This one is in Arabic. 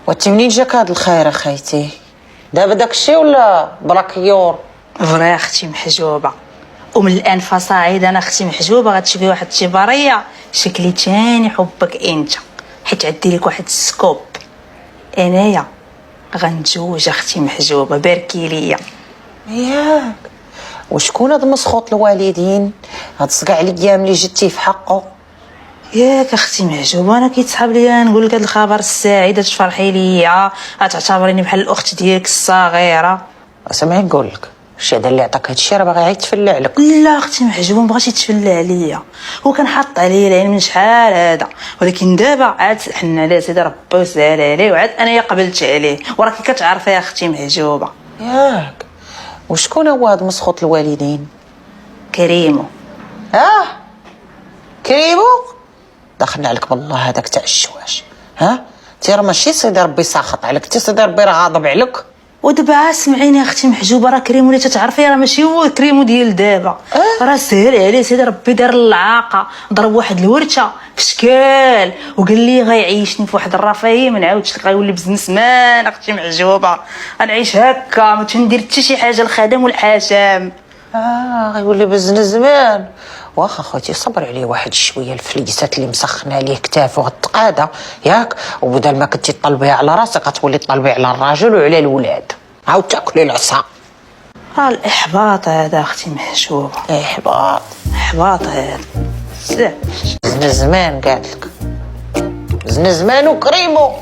وانت منين جاك هاد الخير اخيتي؟ دابا داكشي ولا براكيور؟ فري اختي محجوبه، ومن الان فصاعد انا اختي محجوبه غتشوفي واحد الشباريه شكلي تاني حبك انت، حيت عندي لك واحد السكوب. انايا غنتزوج اختي محجوبه، باركي ليا. ياك وشكون هاد مسخوط الوالدين؟ هاد صقع عليا ملي جيتي في حقه. ياك اختي محجوبه، انا كيتصحاب ليا نقول لك هذا الخبر السعيد تفرحي ليا، غتعتبريني بحال الاخت ديالك الصغيره. سامعي نقول لك الشيء هذا اللي عطاك هادشي راه باغي عاد يتفلع لك. لا اختي محجوبه مبغاش يتفلى عليا، هو كان حاط عليا العين من شحال هذا، ولكن دابا عاد حن على سيدي ربي وسهل عليه، وعاد انايا قبلت عليه، وراكي كتعرفي يا اختي محجوبه. ياك وشكون هو هاد مسخوط الوالدين؟ كريمو. كريمو دخلنا عليك بالله هذاك تاع الشواش. تي راه ماشي سيدي ربي ساخط عليك، تي سيدي ربي راه غاضب عليك. ودابا سمعيني يا اختي محجوبه، راه كريمو اللي تتعرفي راه ماشي هو كريمو ديال دابا. راه سهل عليه سيدي ربي دار العاقه، ضرب واحد الورشه في شكال وقال لي غيعيشني في واحد الرفاهيه، ما نعاودش لك، غيولي بزنس مان اختي محجوبه. غنعيش هكا ما تندير حتى شي حاجه الخدم والحشام. غيولي بزنس زمان. واخا خوتي صبر عليه واحد شويه، الفليسات اللي مسخنه عليه كتافو غتقاده ياك، وبدل ما كنتي تطلبيها على راسك غتولي تطلبي على الراجل وعلى الولاد، عاود تاكلي العصا. راه الاحباط هذا اختي محجوبه، احباط هذا بزاف. بزنس زمان قالك، بزنس زمان وكريمو.